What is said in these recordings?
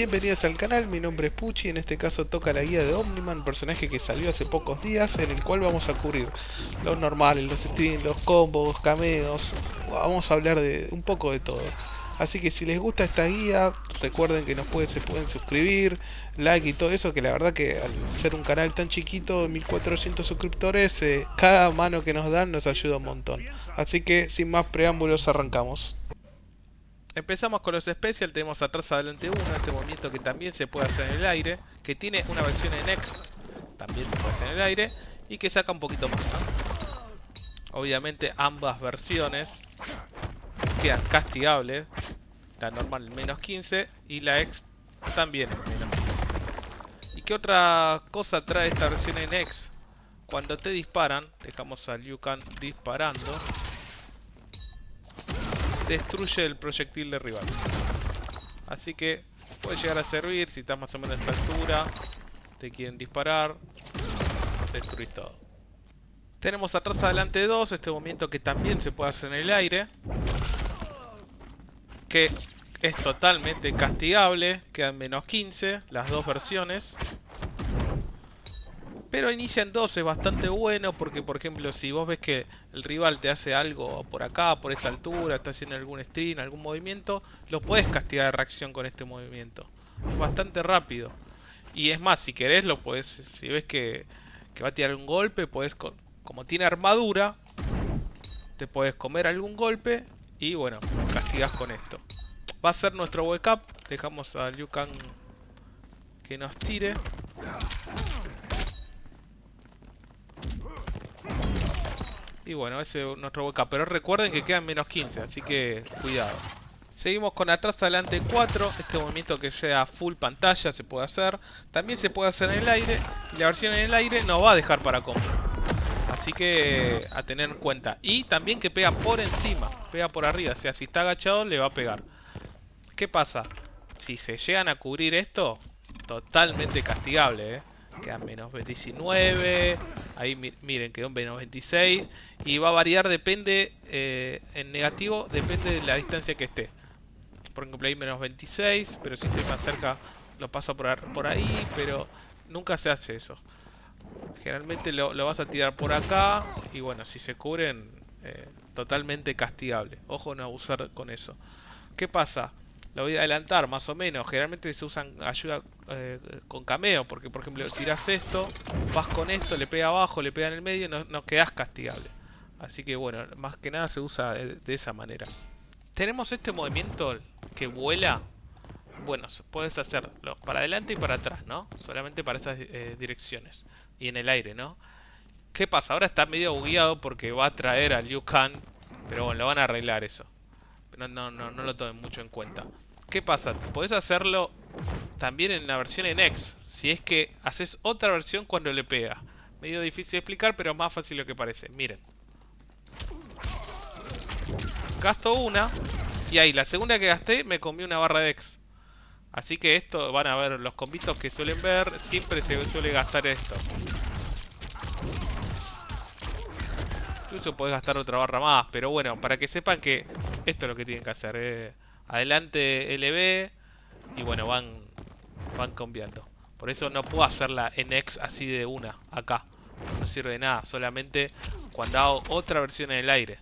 Bienvenidos al canal, mi nombre es Pucci, en este caso toca la guía de Omniman, personaje que salió hace pocos días, en el cual vamos a cubrir los normales, los streams, los combos, cameos, vamos a hablar de un poco de todo. Así que si les gusta esta guía, recuerden que se pueden suscribir, like y todo eso, que la verdad que al ser un canal tan chiquito, 1400 suscriptores, cada mano que nos dan nos ayuda un montón. Así que sin más preámbulos arrancamos. Empezamos con los special, tenemos atrás adelante uno, este movimiento que también se puede hacer en el aire, que tiene una versión en X, también se puede hacer en el aire, y que saca un poquito más, ¿no? Obviamente ambas versiones quedan castigables, la normal en menos 15 y la X también en menos 15. ¿Y qué otra cosa trae esta versión en X? Cuando te disparan, dejamos a Liu Kang disparando, destruye el proyectil de rival. Así que puede llegar a servir si estás más o menos a esta altura, te quieren disparar, destruís todo. Tenemos atrás adelante 2, este movimiento que también se puede hacer en el aire, que es totalmente castigable, quedan menos 15, las dos versiones. Pero inicia en 2, es bastante bueno porque, por ejemplo, si vos ves que el rival te hace algo por acá, por esta altura, está haciendo algún stream, algún movimiento, lo puedes castigar de reacción con este movimiento. Es bastante rápido. Y es más, si querés, lo podés, si ves que va a tirar un golpe, podés, como tiene armadura, te podés comer algún golpe y bueno, castigás con esto. Va a ser nuestro wake up, dejamos a Liu Kang que nos tire. Y bueno, ese es nuestro wake up. Pero recuerden que quedan menos 15, así que cuidado. Seguimos con atrás adelante 4. Este movimiento que sea full pantalla se puede hacer. También se puede hacer en el aire. Y la versión en el aire no va a dejar para combo. Así que a tener en cuenta. Y también que pega por encima, pega por arriba. O sea, si está agachado le va a pegar. ¿Qué pasa? Si se llegan a cubrir esto, totalmente castigable, Quedan menos 19. Ahí miren, quedó en menos 26. Y va a variar, depende, en negativo, depende de la distancia que esté. Por ejemplo, ahí menos 26. Pero si estoy más cerca, lo paso por ahí. Pero nunca se hace eso. Generalmente lo vas a tirar por acá. Y bueno, si se cubren, totalmente castigable. Ojo no abusar con eso. ¿Qué pasa? Lo voy a adelantar más o menos. Generalmente se usan ayuda con cameo. Porque por ejemplo tiras esto, vas con esto, le pega abajo, le pega en el medio y no quedas castigable. Así que bueno, más que nada se usa de esa manera. Tenemos este movimiento que vuela. Bueno, puedes hacerlo para adelante y para atrás, ¿no? Solamente para esas direcciones. Y en el aire, ¿no? ¿Qué pasa? Ahora está medio bugueado porque va a traer a Liu Kang. Pero bueno, lo van a arreglar eso. No lo tomen mucho en cuenta. ¿Qué pasa? Podés hacerlo también en la versión en X. Si es que haces otra versión cuando le pega. Medio difícil de explicar, pero más fácil de lo que parece. Miren. Gasto una. Y ahí, la segunda que gasté, me comí una barra de X. Así que esto, van a ver los combitos que suelen ver. Siempre se suele gastar esto. Incluso podés gastar otra barra más. Pero bueno, para que sepan que esto es lo que tienen que hacer. Adelante LB. Y bueno, van cambiando. Por eso no puedo hacerla en X así de una. Acá. No sirve de nada. Solamente cuando hago otra versión en el aire.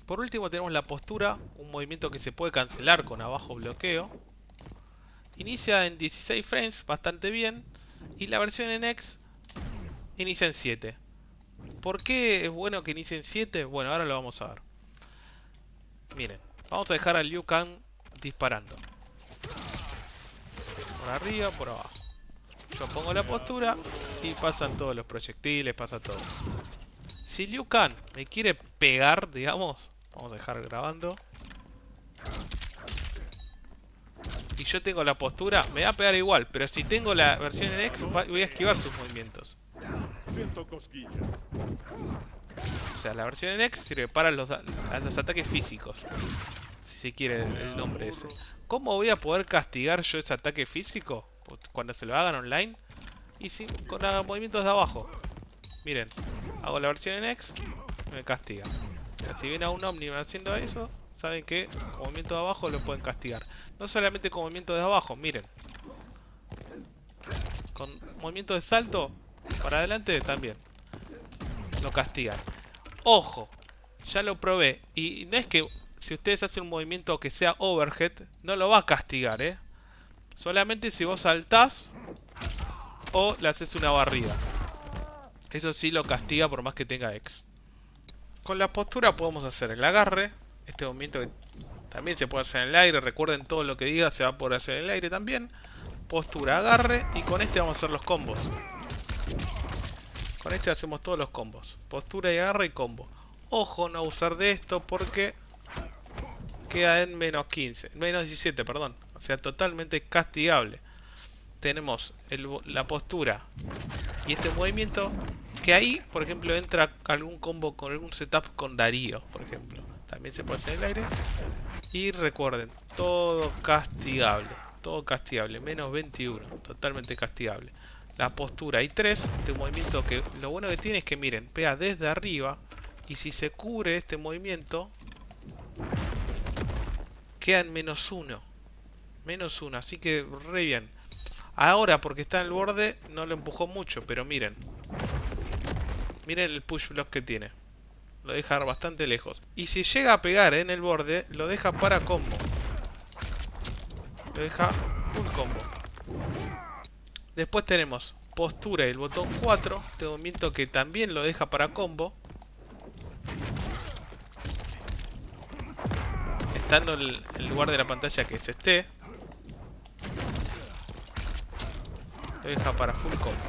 Por último tenemos la postura. Un movimiento que se puede cancelar con abajo bloqueo. Inicia en 16 frames. Bastante bien. Y la versión en X inicia en 7. ¿Por qué es bueno que inicie en 7? Bueno, ahora lo vamos a ver. Miren, vamos a dejar a Liu Kang disparando. Por arriba, por abajo. Yo pongo la postura y pasan todos los proyectiles, pasa todo. Si Liu Kang me quiere pegar, digamos, vamos a dejar grabando. Y yo tengo la postura, me va a pegar igual. Pero si tengo la versión en X, voy a esquivar sus movimientos. Siento cosquillas. O sea, la versión en X sirve para los ataques físicos. Si se quiere el nombre ese. ¿Cómo voy a poder castigar yo ese ataque físico? Cuando se lo hagan online. Y sin, con movimientos de abajo. Miren, hago la versión en X, me castiga. Si viene a un Omni haciendo eso, saben que con movimiento de abajo lo pueden castigar. No solamente con movimiento de abajo, miren. Con movimiento de salto para adelante también lo castigan. Ojo, ya lo probé. Y no es que si ustedes hacen un movimiento que sea overhead, no lo va a castigar, solamente si vos saltás o le haces una barrida. Eso sí lo castiga por más que tenga X. Con la postura podemos hacer el agarre. Este movimiento que también se puede hacer en el aire. Recuerden, todo lo que diga se va a poder hacer en el aire también. Postura, agarre. Y con este vamos a hacer los combos. Con este hacemos todos los combos. Postura y agarre y combo. Ojo, no usar de esto porque queda en menos 15. Menos 17, perdón. O sea, totalmente castigable. Tenemos la postura y este movimiento. Que ahí, por ejemplo, entra algún combo con algún setup con Darío, por ejemplo. También se puede hacer en el aire. Y recuerden, todo castigable. Todo castigable. Menos 21. Totalmente castigable. La postura y 3. Este movimiento que lo bueno que tiene es que miren, pega desde arriba. Y si se cubre este movimiento, queda en menos 1. Menos 1. Así que re bien. Ahora, porque está en el borde, no lo empujó mucho. Pero miren. Miren el push block que tiene. Lo deja bastante lejos. Y si llega a pegar en el borde, lo deja para combo. Lo deja full combo. Después tenemos postura y el botón 4. Este movimiento que también lo deja para combo. Estando en el lugar de la pantalla que se esté. Lo deja para full combo.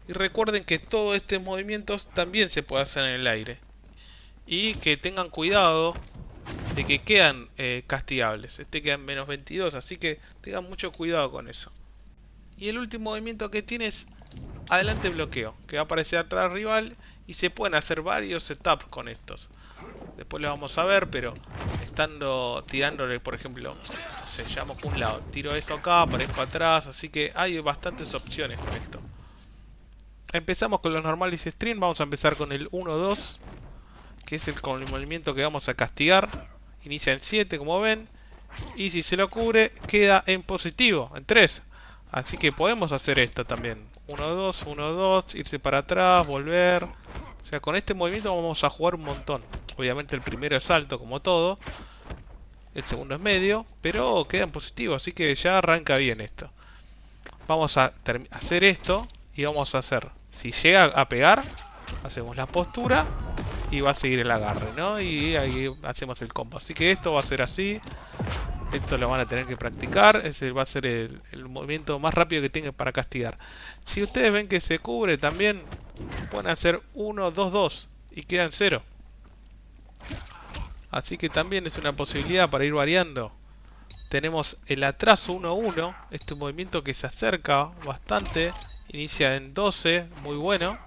Y recuerden que todos estos movimientos también se puede hacer en el aire. Y que tengan cuidado de que quedan castigables. Este queda en menos 22, así que tengan mucho cuidado con eso. Y el último movimiento que tiene es adelante bloqueo, que va a aparecer atrás rival y se pueden hacer varios setups con estos. Después lo vamos a ver, pero estando tirándole, por ejemplo, se llama por un lado, tiro esto acá, aparezco atrás, así que hay bastantes opciones con esto. Empezamos con los normales stream, vamos a empezar con el 1-2, que es con el movimiento que vamos a castigar. Inicia en 7, como ven, y si se lo cubre, queda en positivo, en 3. Así que podemos hacer esto también. 1-2, 1-2, irse para atrás, volver. O sea, con este movimiento vamos a jugar un montón. Obviamente el primero es alto, como todo. El segundo es medio, pero queda en positivo, así que ya arranca bien esto. Vamos a hacer esto y vamos a hacer, si llega a pegar, hacemos la postura y va a seguir el agarre, ¿no? Y ahí hacemos el combo. Así que esto va a ser así. Esto lo van a tener que practicar. Ese va a ser el movimiento más rápido que tengan para castigar. Si ustedes ven que se cubre también, pueden hacer 1-2-2 y quedan 0. Así que también es una posibilidad para ir variando. Tenemos el atraso 1-1. Este movimiento que se acerca bastante. Inicia en 12. Muy bueno.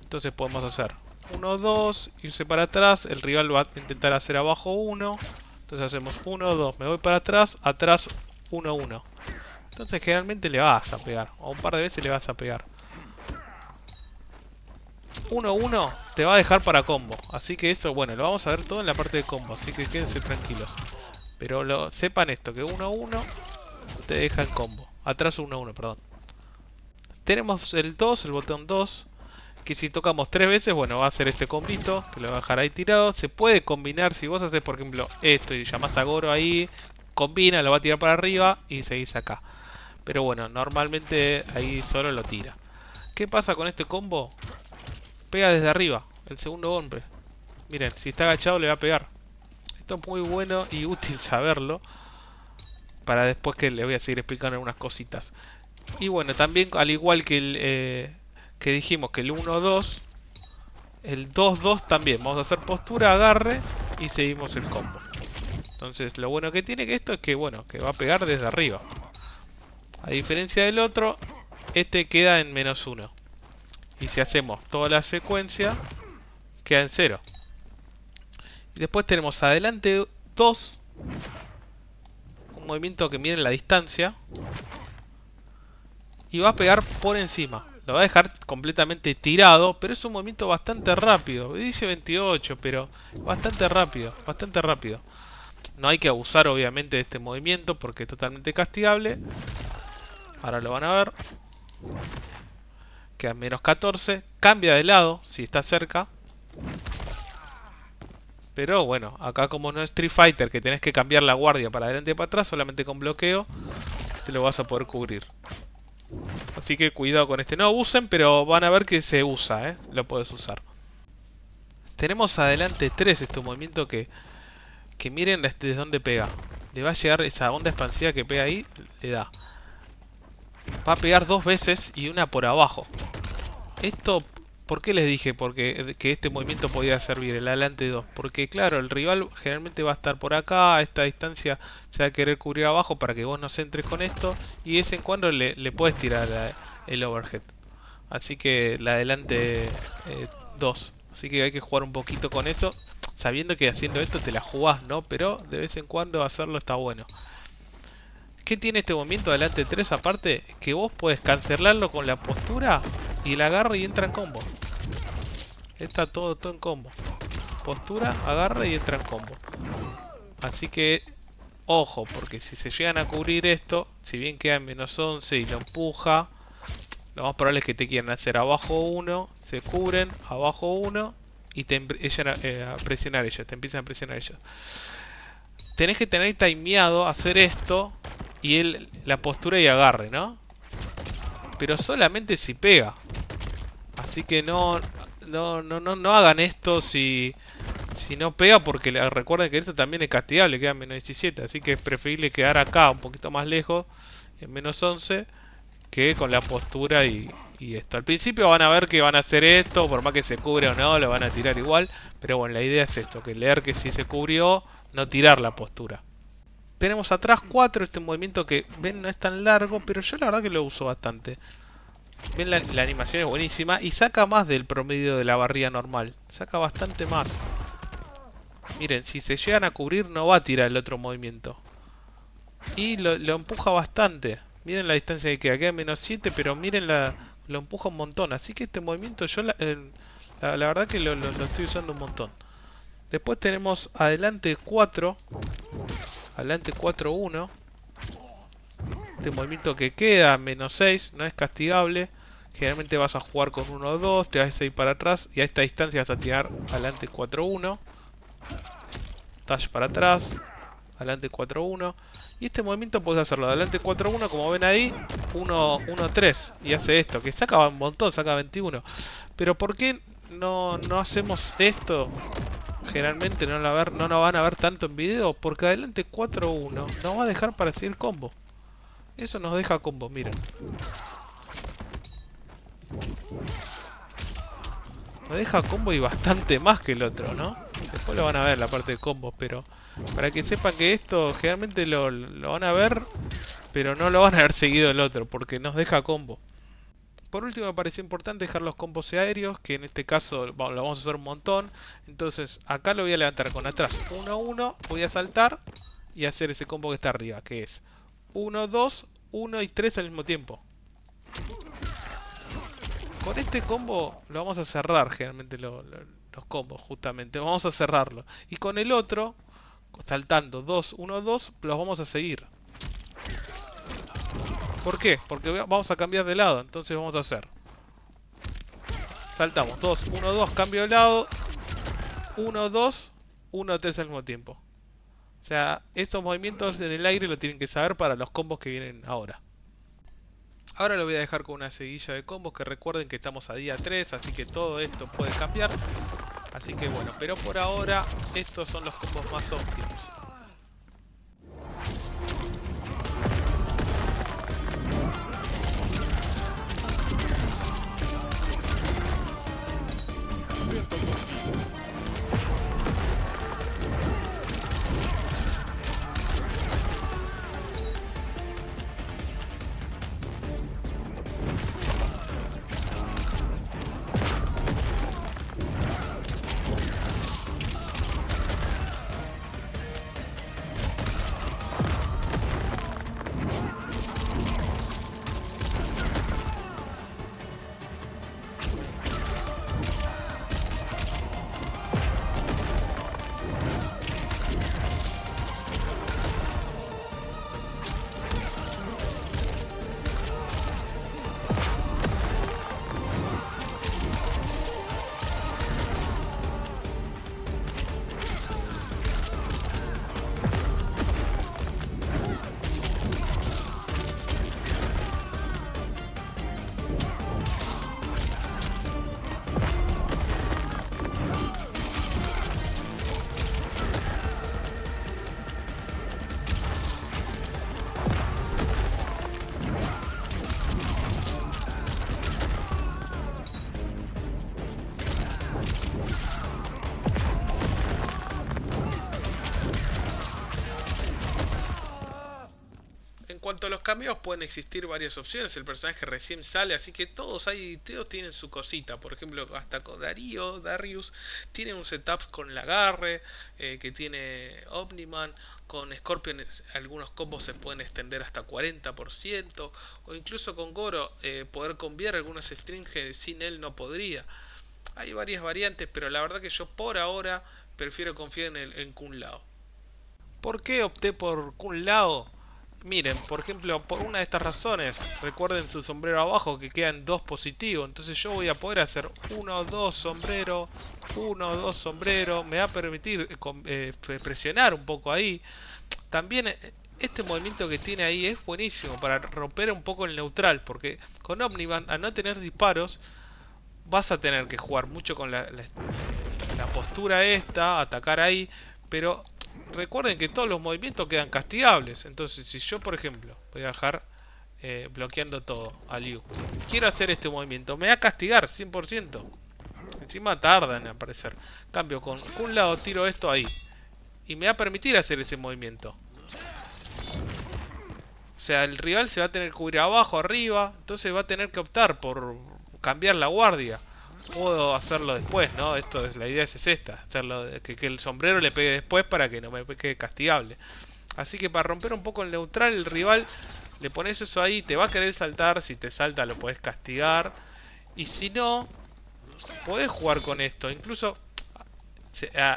Entonces podemos hacer 1-2. Irse para atrás. El rival va a intentar hacer abajo 1. Entonces hacemos 1-2. Me voy para atrás. Atrás 1-1. Entonces generalmente le vas a pegar. O un par de veces le vas a pegar. 1-1 te va a dejar para combo. Así que eso, bueno, lo vamos a ver todo en la parte de combo. Así que quédense tranquilos. Pero sepan esto, que 1-1 te deja en combo. Atrás 1-1, perdón. Tenemos el 2, el botón 2. Que si tocamos 3 veces, bueno, va a hacer este combito. Que lo va a dejar ahí tirado. Se puede combinar, si vos haces por ejemplo esto y llamás a Goro ahí. Combina, lo va a tirar para arriba y seguís acá. Pero bueno, normalmente ahí solo lo tira. ¿Qué pasa con este combo? Pega desde arriba, el segundo hombre. Miren, si está agachado le va a pegar. Esto es muy bueno y útil saberlo. Para después que le voy a seguir explicando algunas cositas. Y bueno, también al igual que el que dijimos que el 1-2, el 2-2 también. Vamos a hacer postura, agarre y seguimos el combo. Entonces lo bueno que tiene que esto es que bueno, que va a pegar desde arriba. A diferencia del otro, este queda en -1. Y si hacemos toda la secuencia, queda en 0. Y después tenemos adelante 2. Un movimiento que miren la distancia. Y va a pegar por encima. Lo va a dejar completamente tirado. Pero es un movimiento bastante rápido. Dice 28, pero bastante rápido. Bastante rápido. No hay que abusar obviamente de este movimiento porque es totalmente castigable. Ahora lo van a ver. Quedan menos 14. Cambia de lado si está cerca. Pero bueno, acá como no es Street Fighter, que tenés que cambiar la guardia para adelante y para atrás, solamente con bloqueo te lo vas a poder cubrir. Así que cuidado con este. No usen, pero van a ver que se usa, ¿eh? Lo puedes usar. Tenemos adelante 3, este movimiento que miren desde dónde pega. Le va a llegar esa onda expansiva que pega ahí, le da. Va a pegar 2 veces y una por abajo. Esto, ¿por qué les dije que este movimiento podía servir, el adelante 2? Porque claro, el rival generalmente va a estar por acá, a esta distancia se va a querer cubrir abajo para que vos no entres con esto. Y de vez en cuando le puedes tirar el overhead. Así que el adelante 2. Así que hay que jugar un poquito con eso. Sabiendo que haciendo esto te la jugás, ¿no? Pero de vez en cuando hacerlo está bueno. ¿Qué tiene este movimiento adelante 3 aparte? Que vos podés cancelarlo con la postura y el agarre y entra en combo. Está todo en combo. Postura, agarre y entra en combo. Así que, ojo, porque si se llegan a cubrir esto, si bien queda en menos 11 y lo empuja, lo más probable es que te quieran hacer abajo 1, se cubren, abajo 1 y te empiezan a presionar ellos, te empiezan a presionar ellos. Tenés que tener timeado hacer esto y la postura y agarre, ¿no? Pero solamente si pega. Así que no hagan esto si no pega, porque recuerden que esto también es castigable, queda en menos 17. Así que es preferible quedar acá un poquito más lejos, en menos 11, que con la postura y esto. Al principio van a ver que van a hacer esto, por más que se cubre o no, lo van a tirar igual. Pero bueno, la idea es esto, que leer que si se cubrió, no tirar la postura. Tenemos atrás 4, este movimiento que ven no es tan largo, pero yo la verdad que lo uso bastante. Ven, la animación es buenísima y saca más del promedio de la barrilla normal. Saca bastante más. Miren, si se llegan a cubrir no va a tirar el otro movimiento. Y lo empuja bastante. Miren la distancia que queda menos 7, pero miren lo empuja un montón. Así que este movimiento yo la verdad que lo estoy usando un montón. Después tenemos adelante 4. Adelante 4-1. Este movimiento que queda, menos 6, no es castigable. Generalmente vas a jugar con 1-2, te vas a ir para atrás y a esta distancia vas a tirar adelante 4-1. Dash para atrás, adelante 4-1. Y este movimiento puedes hacerlo adelante 4-1, como ven ahí, 1-3. Y hace esto, que saca un montón, saca 21. Pero ¿por qué no hacemos esto? Generalmente no nos van a ver tanto en video, porque adelante 4-1 nos va a dejar para seguir combo. Eso nos deja combo, miren. Nos deja combo y bastante más que el otro, ¿no? Después lo van a ver la parte de combos, pero para que sepan que esto generalmente lo van a ver, pero no lo van a ver seguido el otro, porque nos deja combo. Por último, me pareció importante dejar los combos aéreos, que en este caso lo vamos a hacer un montón. Entonces, acá lo voy a levantar con atrás 1-1, voy a saltar y hacer ese combo que está arriba, que es 1-2, 1 y 3 al mismo tiempo. Con este combo lo vamos a cerrar generalmente los combos, justamente. Vamos a cerrarlo. Y con el otro, saltando 2, 1, 2, los vamos a seguir. ¿Por qué? Porque vamos a cambiar de lado, entonces vamos a hacer. Saltamos 2, 1, 2, cambio de lado. 1, 2, 1, 3 al mismo tiempo. O sea, estos movimientos en el aire lo tienen que saber para los combos que vienen ahora. Ahora lo voy a dejar con una seguilla de combos, que recuerden que estamos a día 3, así que todo esto puede cambiar. Así que bueno, pero por ahora estos son los combos más óptimos. cuanto a los cameos, pueden existir varias opciones. El personaje recién sale, así que todos tienen su cosita. Por ejemplo, hasta con Darius tiene un setup con el agarre, que tiene Omniman. Con Scorpion algunos combos se pueden extender hasta 40%. O incluso con Goro poder cambiar algunos strings que sin él no podría. Hay varias variantes, pero la verdad que yo por ahora prefiero confiar en Kun Lao. ¿Por qué opté por Kun Lao? Miren, por ejemplo, por una de estas razones, recuerden su sombrero abajo que quedan 2 positivos, entonces yo voy a poder hacer 1, 2 sombrero, 1, 2 sombrero, me va a permitir presionar un poco ahí. También este movimiento que tiene ahí es buenísimo para romper un poco el neutral, porque con Omniman, al no tener disparos, vas a tener que jugar mucho con la postura esta, atacar ahí, pero recuerden que todos los movimientos quedan castigables. Entonces si yo por ejemplo voy a dejar bloqueando todo a Liu, quiero hacer este movimiento, me va a castigar 100%. Encima tarda en aparecer. Cambio con un lado, tiro esto ahí y me va a permitir hacer ese movimiento. O sea, el rival se va a tener que cubrir abajo, arriba, entonces va a tener que optar por cambiar la guardia. Puedo hacerlo después, ¿no? La idea es esta, hacerlo que el sombrero le pegue después para que no me quede castigable. Así que para romper un poco el neutral, el rival, le pones eso ahí, te va a querer saltar, si te salta lo puedes castigar. Y si no, podés jugar con esto, incluso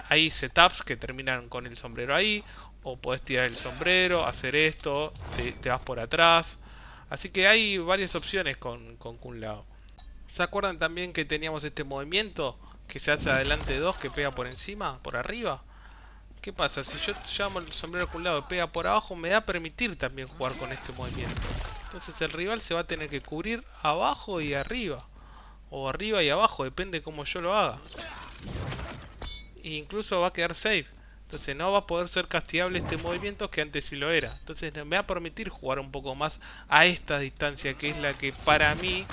hay setups que terminan con el sombrero ahí, o podés tirar el sombrero, hacer esto, te vas por atrás. Así que hay varias opciones con Kun Lao. ¿Se acuerdan también que teníamos este movimiento que se hace adelante 2 que pega por encima, por arriba? ¿Qué pasa? Si yo llamo el sombrero con un lado y pega por abajo, me va a permitir también jugar con este movimiento. Entonces el rival se va a tener que cubrir abajo y arriba. O arriba y abajo, depende cómo yo lo haga. E incluso va a quedar safe. Entonces no va a poder ser castigable este movimiento que antes sí lo era. Entonces me va a permitir jugar un poco más a esta distancia, que es la que para mí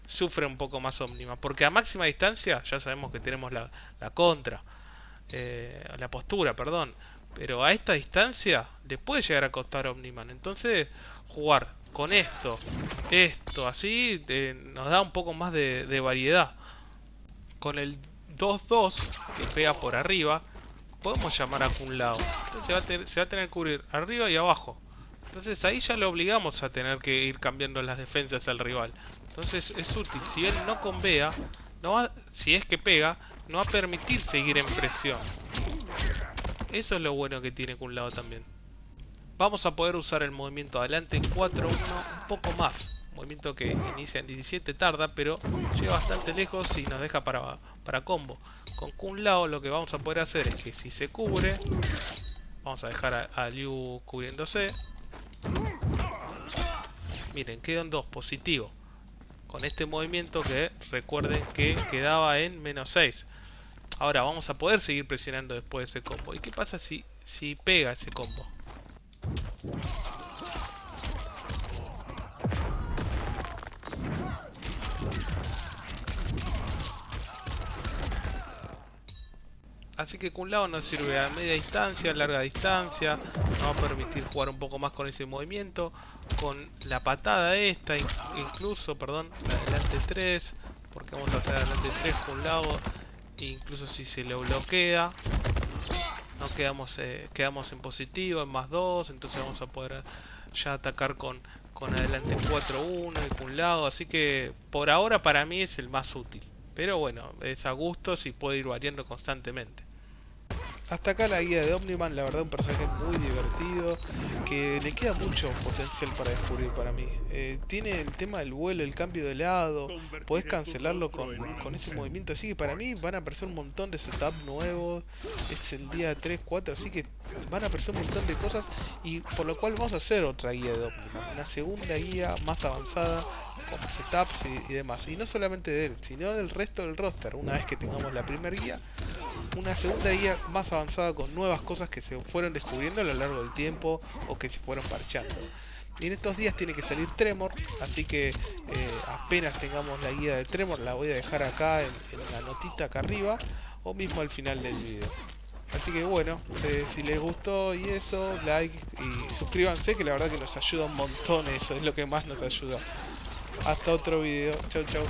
sufre un poco más Omniman, porque a máxima distancia ya sabemos que tenemos la contra, la postura, perdón, pero a esta distancia le puede llegar a costar Omniman. Entonces jugar con esto así, nos da un poco más de variedad. Con el 2-2 que pega por arriba, podemos llamar a Kun Lao. Entonces se va a tener que cubrir arriba y abajo. Entonces ahí ya lo obligamos a tener que ir cambiando las defensas al rival. Entonces es útil. Si él no convea, si es que pega, no va a permitir seguir en presión. Eso es lo bueno que tiene Kun Lao también. Vamos a poder usar el movimiento adelante en 4-1 un poco más. Movimiento que inicia en 17, tarda, pero llega bastante lejos y nos deja para combo. Con Kun Lao lo que vamos a poder hacer es que si se cubre, vamos a dejar a Liu cubriéndose. Miren, quedan 2 positivos. Con este movimiento que recuerden que quedaba en -6. Ahora vamos a poder seguir presionando después de ese combo. ¿Y qué pasa si pega ese combo? Así que Kun Lao nos sirve a media distancia, a larga distancia. Nos va a permitir jugar un poco más con ese movimiento. Con la patada esta, incluso, perdón, la adelante 3. Porque vamos a hacer adelante 3 Kun Lao. Incluso si se lo bloquea, no quedamos en positivo, en +2. Entonces vamos a poder ya atacar con adelante 4-1 y Kun Lao. Así que por ahora para mí es el más útil. Pero bueno, es a gustos y puede ir variando constantemente. Hasta acá la guía de Omniman, la verdad un personaje muy divertido, que le queda mucho potencial para descubrir para mí. Tiene el tema del vuelo, el cambio de lado, podés cancelarlo con ese movimiento, así que para mí van a aparecer un montón de setups nuevos, es el día 3, 4, así que van a aparecer un montón de cosas y por lo cual vamos a hacer otra guía de Omniman, una segunda guía más avanzada, con setups y demás. Y no solamente de él, sino del resto del roster. Una vez que tengamos la primera guía, una segunda guía más avanzada con nuevas cosas que se fueron descubriendo a lo largo del tiempo o que se fueron parchando. Y en estos días tiene que salir Tremor, así que apenas tengamos la guía de Tremor la voy a dejar acá en la notita acá arriba o mismo al final del video. Así que bueno, si les gustó y eso, like y suscríbanse, que la verdad que nos ayuda un montón eso, es lo que más nos ayuda. Hasta otro video, chau chau.